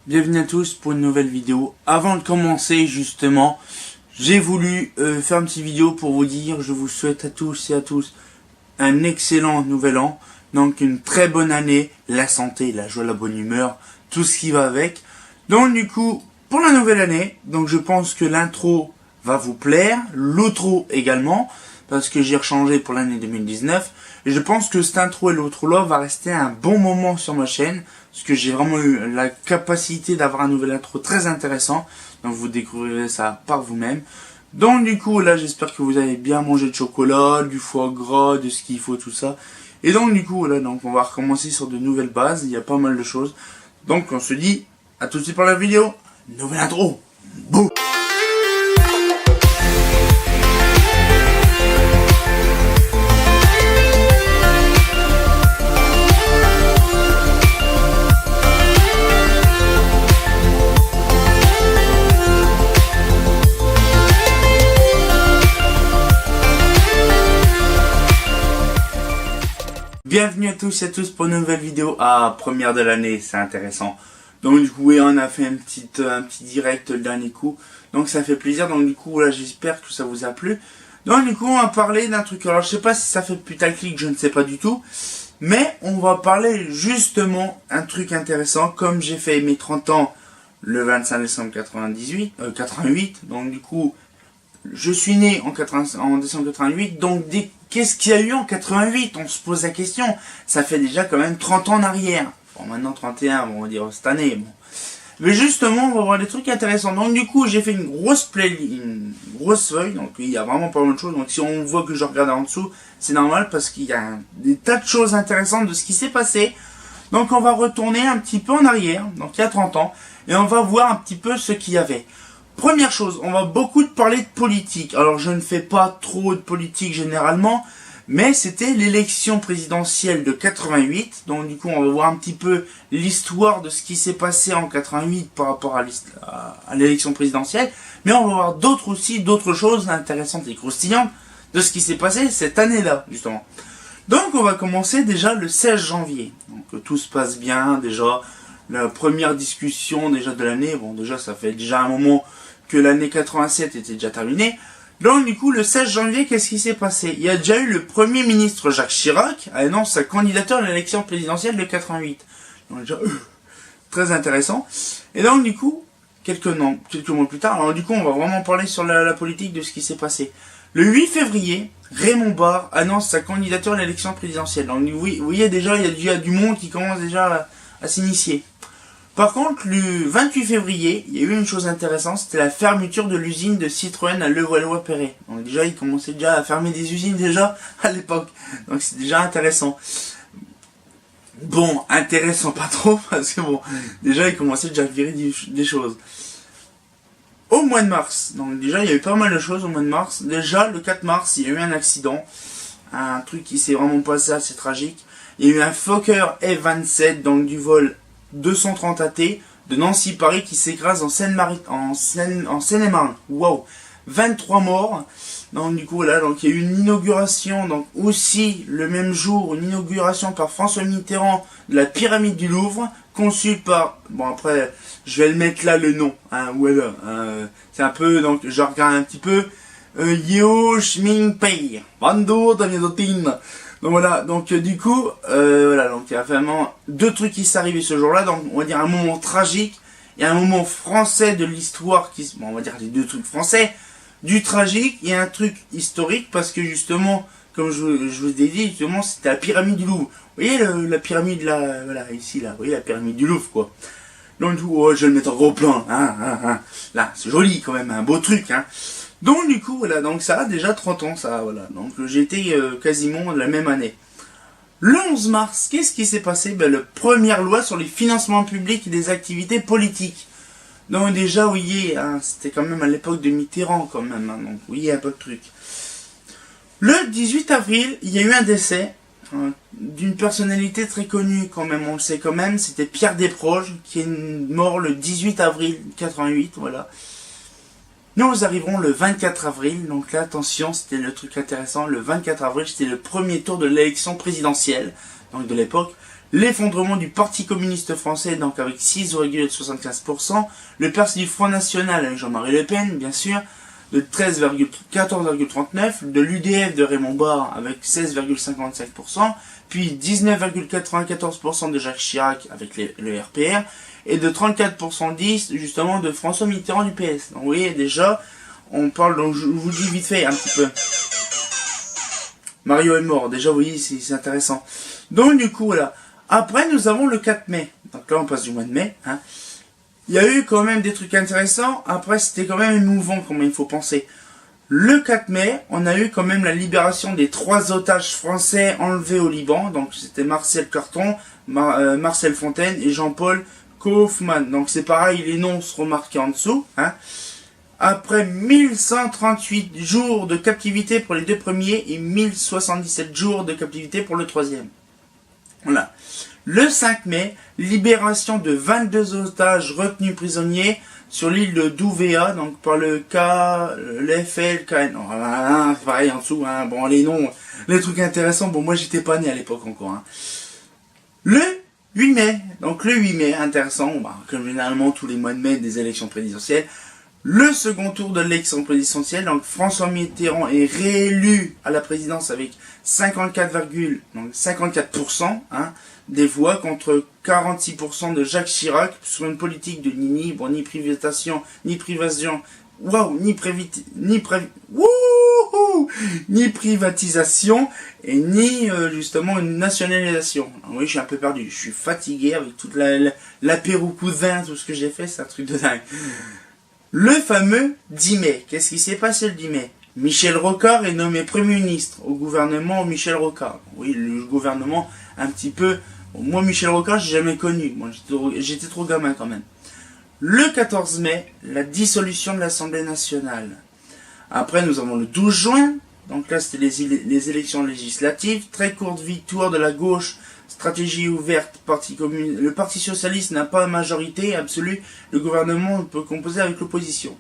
Bienvenue à tous pour une nouvelle vidéo. Avant de commencer justement, j'ai voulu faire une petite vidéo pour vous dire, je vous souhaite à tous et à tous un excellent nouvel an. Donc une très bonne année, la santé, la joie, la bonne humeur, tout ce qui va avec. Donc du coup, pour la nouvelle année, donc je pense que l'intro va vous plaire, l'outro également, parce que j'ai rechangé pour l'année 2019. Et je pense que cet intro et l'outro là va rester un bon moment sur ma chaîne, parce que j'ai vraiment eu la capacité d'avoir un nouvel intro très intéressant. Donc vous découvrirez ça par vous-même. Donc du coup là j'espère que vous avez bien mangé de chocolat, du foie gras, de ce qu'il faut, tout ça. Et donc du coup là donc on va recommencer sur de nouvelles bases, il y a pas mal de choses. Donc on se dit à tout de suite pour la vidéo. Nouvelle intro. Boum. Bienvenue à tous et à tous pour une nouvelle vidéo. Première de l'année, c'est intéressant. Donc du coup, oui, on a fait un petit direct le dernier coup. Donc ça fait plaisir. Donc du coup, là, j'espère que ça vous a plu. Donc du coup, on va parler d'un truc. Alors je sais pas si ça fait putaclic, je ne sais pas du tout. Mais on va parler justement un truc intéressant. Comme j'ai fait mes 30 ans le 25 décembre 88. Donc du coup, je suis né en décembre 88, donc qu'est-ce qu'il y a eu en 88? On se pose la question. Ça fait déjà quand même 30 ans en arrière. Bon, maintenant 31, bon, on va dire cette année. Bon. Mais justement, on va voir des trucs intéressants. Donc du coup, j'ai fait une grosse feuille. Donc il y a vraiment pas mal de choses. Donc si on voit que je regarde en dessous, c'est normal parce qu'il y a des tas de choses intéressantes de ce qui s'est passé. Donc on va retourner un petit peu en arrière, donc il y a 30 ans, et on va voir un petit peu ce qu'il y avait. Première chose, on va beaucoup parler de politique. Alors je ne fais pas trop de politique généralement, mais c'était l'élection présidentielle de 88. Donc du coup on va voir un petit peu l'histoire de ce qui s'est passé en 88 par rapport à l'élection présidentielle. Mais on va voir d'autres choses intéressantes et croustillantes de ce qui s'est passé cette année-là, justement. Donc on va commencer déjà le 16 janvier. Donc tout se passe bien, déjà la première discussion déjà de l'année. Bon déjà ça fait déjà un moment que l'année 87 était déjà terminée. Donc du coup, le 16 janvier, qu'est-ce qui s'est passé? Il y a déjà eu le Premier ministre Jacques Chirac annonce sa candidature à l'élection présidentielle de 88. Donc déjà, très intéressant. Et donc du coup, quelques mois plus tard, alors du coup, on va vraiment parler sur la politique de ce qui s'est passé. Le 8 février, Raymond Barre annonce sa candidature à l'élection présidentielle. Donc vous voyez déjà, il y a déjà du monde qui commence déjà à s'initier. Par contre, le 28 février, il y a eu une chose intéressante, c'était la fermeture de l'usine de Citroën à Levallois-Perret. Donc déjà, ils commençaient déjà à fermer des usines déjà à l'époque. Donc c'est déjà intéressant. Bon, intéressant pas trop, parce que bon, déjà ils commençaient déjà à virer des choses. Au mois de mars, donc déjà il y a eu pas mal de choses au mois de mars. Déjà, le 4 mars, il y a eu un accident. Un truc qui s'est vraiment passé assez tragique. Il y a eu un Fokker F-27, donc du vol 230 AT de Nancy-Paris qui s'écrase en Seine-et-Marne. Wow, 23 morts. Donc du coup là, donc il y a eu une inauguration, donc aussi le même jour, une inauguration par François Mitterrand de la pyramide du Louvre, conçue par, bon après, je vais le mettre là le nom, hein, voilà, c'est un peu, donc je regarde un petit peu, Yeo Shming-Pei, Bando Damianotin. Donc voilà, donc du coup, voilà, donc il y a vraiment deux trucs qui sont arrivés ce jour-là, donc on va dire un moment tragique, et un moment français de l'histoire, bon, on va dire les deux trucs français, du tragique et un truc historique, parce que justement, comme je vous ai dit, justement, c'était la pyramide du Louvre. Vous voyez la pyramide là, voilà, ici, là, vous voyez la pyramide du Louvre, quoi. Donc du coup, oh, je vais le mettre en gros plan, là, c'est joli quand même, un beau truc, hein. Donc du coup, voilà, donc ça a déjà 30 ans, ça, voilà. Donc j'étais quasiment de la même année. Le 11 mars, qu'est-ce qui s'est passé? Ben, la première loi sur les financements publics et des activités politiques. Donc déjà, vous voyez, hein, c'était quand même à l'époque de Mitterrand, quand même, hein, donc vous voyez un peu le truc. Le 18 avril, il y a eu un décès d'une personnalité très connue, quand même, on le sait quand même, c'était Pierre Desproges, qui est mort le 18 avril 88, voilà. Nous arriverons le 24 avril, donc là, attention, c'était le truc intéressant, le 24 avril, c'était le premier tour de l'élection présidentielle, donc de l'époque. l'effondrement du Parti communiste français, donc avec 6,75%, le percée du Front National avec Jean-Marie Le Pen, bien sûr, de 14,39%, de l'UDF de Raymond Barre avec 16,55%, puis 19,94% de Jacques Chirac avec le RPR, et de 34% justement de François Mitterrand du PS. Donc vous voyez déjà, on parle, donc je vous dis vite fait un petit peu. Mario est mort, déjà vous voyez, c'est intéressant. Donc du coup voilà. Après nous avons le 4 mai. Donc là on passe du mois de mai. Hein. Il y a eu quand même des trucs intéressants. Après c'était quand même émouvant comme il faut penser. Le 4 mai, on a eu quand même la libération des 3 otages français enlevés au Liban. Donc c'était Marcel Carton, Marcel Fontaine et Jean-Paul Kaufmann. Donc c'est pareil, les noms seront marqués en dessous. Hein. Après 1138 jours de captivité pour les 2 premiers et 1077 jours de captivité pour le 3e. Voilà. Le 5 mai, libération de 22 otages retenus prisonniers sur l'île de Douvea, donc par le FLKN. Voilà, pareil en dessous, hein. Bon les noms, les trucs intéressants, bon moi j'étais pas né à l'époque encore. Hein. Le 8 mai, donc le 8 mai, intéressant, bah, comme généralement tous les mois de mai des élections présidentielles, le second tour de l'élection présidentielle, donc François Mitterrand est réélu à la présidence avec 54% hein, des voix contre 46% de Jacques Chirac sur une politique de ni privatisation, ni privatisation, waouh, ni privatisation et ni justement une nationalisation. Alors, oui, je suis un peu perdu, je suis fatigué avec toute l'apéro coup de vin, tout ce que j'ai fait, c'est un truc de dingue. Le fameux 10 mai. Qu'est-ce qui s'est passé le 10 mai? Michel Rocard est nommé Premier ministre au gouvernement Michel Rocard. Oui, le gouvernement un petit peu... Moi, Michel Rocard, j'ai jamais connu. Moi, j'étais trop gamin quand même. Le 14 mai, la dissolution de l'Assemblée nationale. Après, nous avons le 12 juin. Donc là, c'était les élections législatives. Très courte victoire de la gauche. Stratégie ouverte, le Parti Socialiste n'a pas de majorité absolue, le gouvernement peut composer avec l'opposition.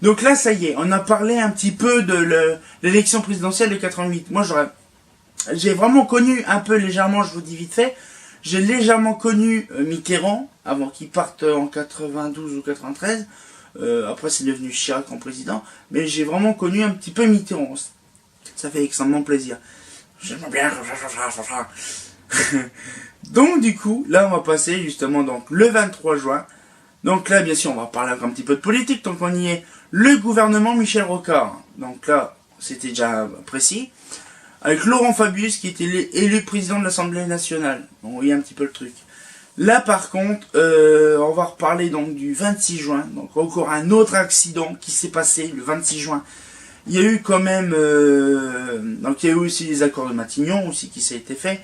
Donc là, ça y est, on a parlé un petit peu de l'élection présidentielle de 88. Moi, j'ai vraiment connu un peu légèrement, je vous dis vite fait, j'ai légèrement connu Mitterrand, avant qu'il parte en 92 ou 93, après c'est devenu Chirac en président, mais j'ai vraiment connu un petit peu Mitterrand. Ça fait extrêmement plaisir. J'aime bien... Donc du coup, là on va passer justement donc le 23 juin. Donc là bien sûr on va parler un petit peu de politique tant qu'on y est. Le gouvernement Michel Rocard. Donc là c'était déjà précis. Avec Laurent Fabius qui était élu président de l'Assemblée nationale. Donc vous voyez un petit peu le truc. Là par contre, on va reparler donc du 26 juin. Donc encore un autre accident qui s'est passé le 26 juin. Il y a eu quand même... donc il y a eu aussi les accords de Matignon aussi qui s'est été fait.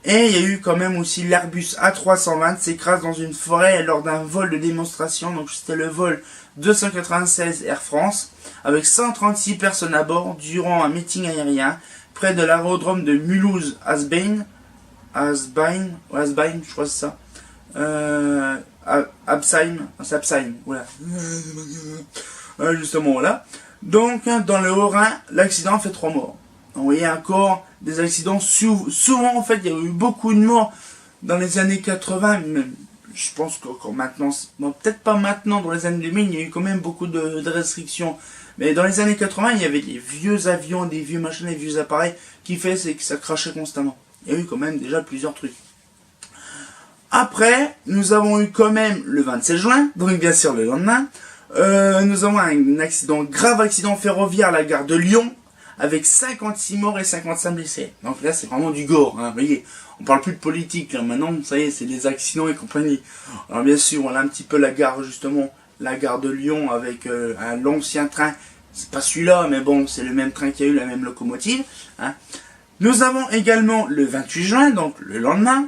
Et il y a eu quand même aussi l'Airbus A320 s'écrase dans une forêt lors d'un vol de démonstration. Donc c'était le vol 296 Air France avec 136 personnes à bord durant un meeting aérien près de l'aérodrome de Mulhouse-Asbin, je crois que c'est ça. Absheim, voilà. Justement voilà. Donc dans le Haut-Rhin, l'accident fait 3 morts. Vous voyez encore des accidents, souvent en fait il y a eu beaucoup de morts dans les années 80, mais je pense qu'encore maintenant, bon, peut-être pas maintenant, dans les années 2000 il y a eu quand même beaucoup de restrictions, mais dans les années 80 il y avait des vieux avions, des vieux machins, des vieux appareils qui c'est que ça crachait constamment. Il y a eu quand même déjà plusieurs trucs. Après, nous avons eu quand même le 27 juin, donc bien sûr le lendemain, nous avons un grave accident ferroviaire à la gare de Lyon, avec 56 morts et 55 blessés. Donc là, c'est vraiment du gore, hein, vous voyez. On parle plus de politique, là. Maintenant, ça y est, c'est les accidents et compagnie. Alors bien sûr, on a un petit peu la gare, justement, la gare de Lyon, avec l'ancien train. C'est pas celui-là, mais bon, c'est le même train qui a eu la même locomotive. Hein. Nous avons également le 28 juin, donc le lendemain,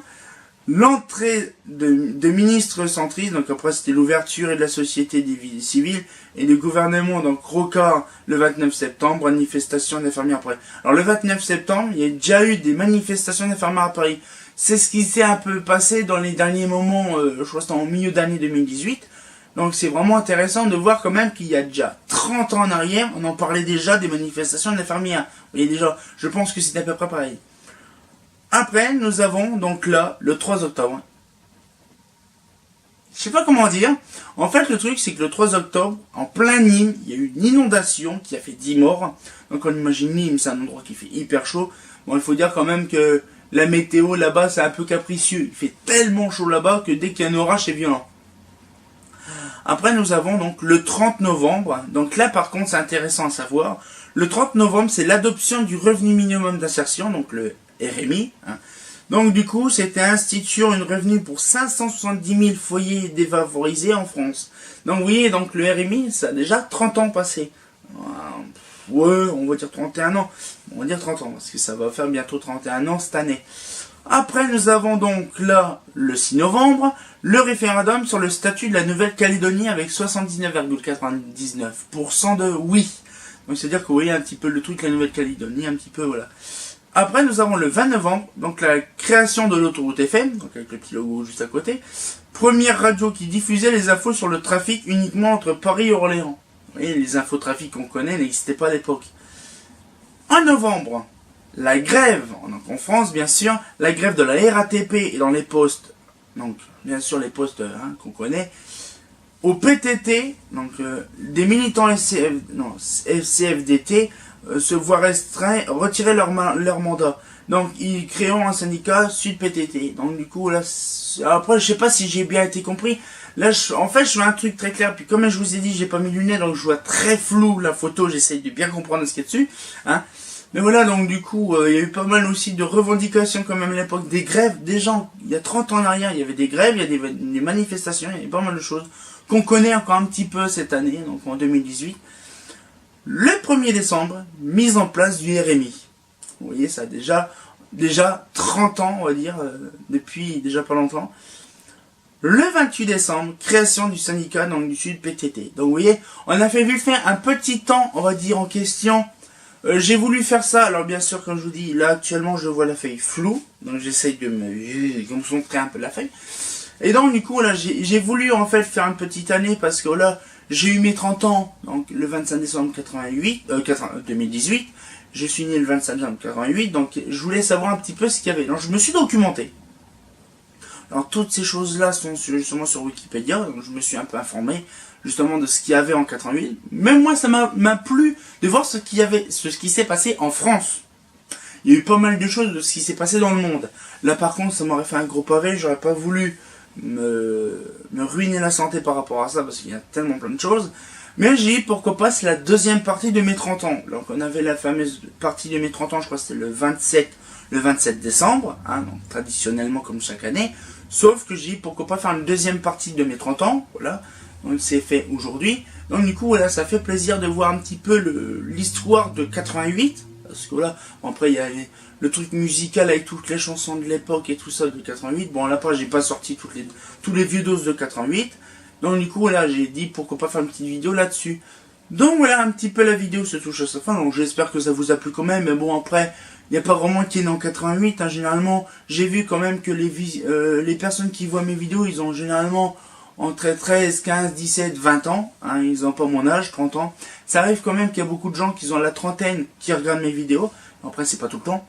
l'entrée de ministres centristes, donc après c'était l'ouverture de la société civile et du gouvernement, donc Rocard le 29 septembre, manifestation d'infirmières à Paris. Alors le 29 septembre, il y a déjà eu des manifestations d'infirmières à Paris. C'est ce qui s'est un peu passé dans les derniers moments, je crois que c'était en milieu d'année 2018. Donc c'est vraiment intéressant de voir quand même qu'il y a déjà 30 ans en arrière, on en parlait déjà des manifestations d'infirmières. Vous voyez déjà, je pense que c'est à peu près pareil. Après, nous avons donc là, le 3 octobre. Je sais pas comment dire. En fait, le truc, c'est que le 3 octobre, en plein Nîmes, il y a eu une inondation qui a fait 10 morts. Donc on imagine Nîmes, c'est un endroit qui fait hyper chaud. Bon, il faut dire quand même que la météo là-bas, c'est un peu capricieux. Il fait tellement chaud là-bas que dès qu'il y a un orage, c'est violent. Après, nous avons donc le 30 novembre. Donc là, par contre, c'est intéressant à savoir. Le 30 novembre, c'est l'adoption du revenu minimum d'insertion, donc le RMI. Donc du coup, c'était instituer une revenu pour 570 000 foyers défavorisés en France. Donc vous voyez, donc le RMI, ça a déjà 30 ans passé. Ouais, on va dire 31 ans. On va dire 30 ans, parce que ça va faire bientôt 31 ans cette année. Après, nous avons donc là, le 6 novembre, le référendum sur le statut de la Nouvelle-Calédonie avec 79,99% de oui. Donc c'est-à-dire que vous voyez un petit peu le truc, la Nouvelle-Calédonie, un petit peu, voilà. Après, nous avons le 20 novembre, donc la création de l'autoroute FM, donc avec le petit logo juste à côté. Première radio qui diffusait les infos sur le trafic uniquement entre Paris et Orléans. Vous voyez, les infos trafic qu'on connaît n'existaient pas à l'époque. En novembre, la grève, donc en France bien sûr, la grève de la RATP et dans les postes, donc bien sûr les postes qu'on connaît, au PTT, donc des militants FCFDT se voient retirer leur mandat. Donc ils créeront un syndicat Sud PTT. Donc du coup là, après je sais pas si j'ai bien été compris. Là en fait je vois un truc très clair. Puis comme je vous ai dit, j'ai pas mis de lunettes, donc je vois très flou la photo. J'essaye de bien comprendre ce qu'il y a dessus. Mais voilà, donc du coup, il y a eu pas mal aussi de revendications quand même à l'époque, des grèves, des gens, il y a 30 ans en arrière, il y avait des grèves, il y a des manifestations, il y avait pas mal de choses qu'on connaît encore un petit peu cette année, donc en 2018. Le 1er décembre, mise en place du RMI. Vous voyez, ça a déjà 30 ans, on va dire, depuis déjà pas longtemps. Le 28 décembre, création du syndicat, donc du Sud PTT. Donc vous voyez, on a fait faire un petit temps, on va dire, en question. J'ai voulu faire ça, alors bien sûr, comme je vous dis, là actuellement je vois la feuille floue, donc j'essaye de me concentrer un peu la feuille. Et donc du coup là j'ai voulu en fait faire une petite année parce que là j'ai eu mes 30 ans, donc le 25 décembre 2018, je suis né le 25 décembre 88, donc je voulais savoir un petit peu ce qu'il y avait. Donc je me suis documenté. Alors toutes ces choses là sont justement sur Wikipédia, donc je me suis un peu informé justement de ce qu'il y avait en 88. Même moi, ça m'a plu de voir ce qui s'est passé en France. Il y a eu pas mal de choses de ce qui s'est passé dans le monde. Là, par contre, ça m'aurait fait un gros pavé. J'aurais pas voulu me ruiner la santé par rapport à ça, parce qu'il y a tellement plein de choses. Mais j'ai dit, pourquoi pas, c'est la deuxième partie de mes 30 ans. Donc, on avait la fameuse partie de mes 30 ans, je crois que c'était le 27 décembre, donc traditionnellement comme chaque année. Sauf que j'ai dit, pourquoi pas faire une deuxième partie de mes 30 ans, voilà. Donc c'est fait aujourd'hui. Donc du coup voilà, ça fait plaisir de voir un petit peu l'histoire de 88. Parce que voilà, bon, après il y a le truc musical avec toutes les chansons de l'époque et tout ça de 88. Bon là après j'ai pas sorti tous les vieux doses de 88. Donc du coup voilà, j'ai dit pourquoi pas faire une petite vidéo là-dessus. Donc voilà, un petit peu la vidéo se touche à sa fin. Donc j'espère que ça vous a plu quand même. Mais bon après, il n'y a pas vraiment qui est né en 88. Généralement, j'ai vu quand même que les personnes qui voient mes vidéos, ils ont généralement entre 13, 15, 17, 20 ans, ils n'ont pas mon âge, 30 ans. Ça arrive quand même qu'il y a beaucoup de gens qui ont la trentaine qui regardent mes vidéos. Après, c'est pas tout le temps.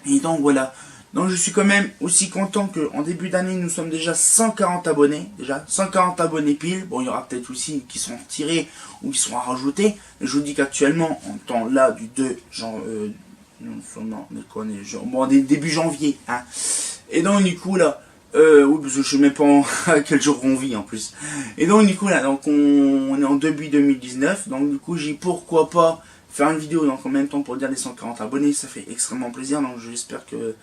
Et donc, voilà. Donc, je suis quand même aussi content qu'en début d'année, nous sommes déjà 140 abonnés. Déjà, 140 abonnés pile. Bon, il y aura peut-être aussi qui seront retirés ou qui seront rajoutés. Mais je vous dis qu'actuellement, en temps là, du 2 janvier, début janvier, Et donc, du coup, là, oui, parce que je sais même pas à quel jour on vit en plus. Et donc du coup là, donc on est en début 2019, donc du coup j'ai pourquoi pas faire une vidéo donc en même temps pour dire les 140 abonnés, ça fait extrêmement plaisir, donc j'espère que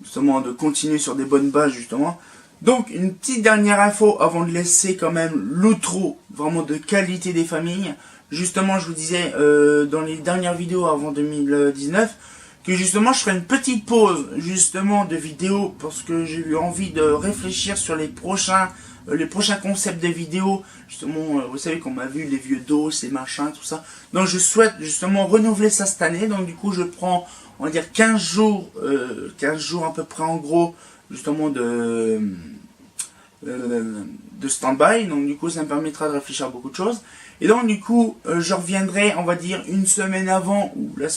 justement de continuer sur des bonnes bases justement. Donc une petite dernière info avant de laisser quand même l'outro vraiment de qualité des familles. Justement je vous disais dans les dernières vidéos avant 2019 que justement je ferai une petite pause justement de vidéos parce que j'ai eu envie de réfléchir sur les prochains concepts de vidéos. Justement, vous savez qu'on m'a vu les vieux dos, ces machins, tout ça. Donc je souhaite justement renouveler ça cette année. Donc du coup je prends, on va dire 15 jours à peu près en gros, justement de stand-by. Donc du coup ça me permettra de réfléchir à beaucoup de choses. Et donc du coup, je reviendrai, on va dire, une semaine avant, ou la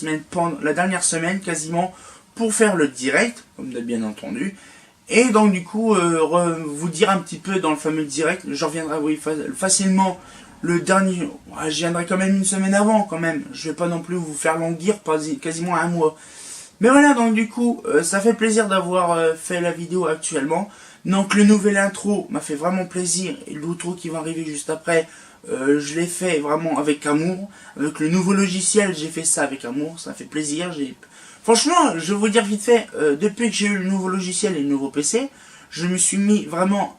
dernière semaine quasiment, pour faire le direct, comme vous avez bien entendu. Et donc du coup, vous dire un petit peu dans le fameux direct, je reviendrai oui, facilement le dernier, je viendrai quand même une semaine avant quand même. Je vais pas non plus vous faire languir quasiment un mois. Mais voilà, donc du coup, ça fait plaisir d'avoir fait la vidéo actuellement. Donc le nouvel intro m'a fait vraiment plaisir. Et l'outro qui va arriver juste après, je l'ai fait vraiment avec amour. Avec le nouveau logiciel, j'ai fait ça avec amour. Ça fait plaisir. Franchement, je vais vous dire vite fait, depuis que j'ai eu le nouveau logiciel et le nouveau PC, je me suis mis vraiment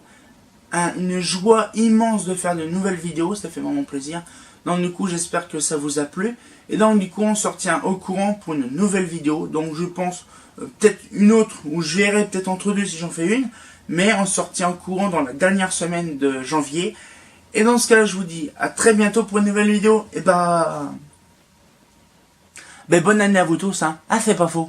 une joie immense de faire de nouvelles vidéos. Ça fait vraiment plaisir. Donc du coup, j'espère que ça vous a plu. Et donc du coup, on se retient au courant pour une nouvelle vidéo. Donc je pense peut-être une autre où je verrai peut-être entre deux si j'en fais une. Mais on se retient au courant dans la dernière semaine de janvier. Et dans ce cas-là, je vous dis à très bientôt pour une nouvelle vidéo. Et bonne année à vous tous, hein. Ah, c'est pas faux.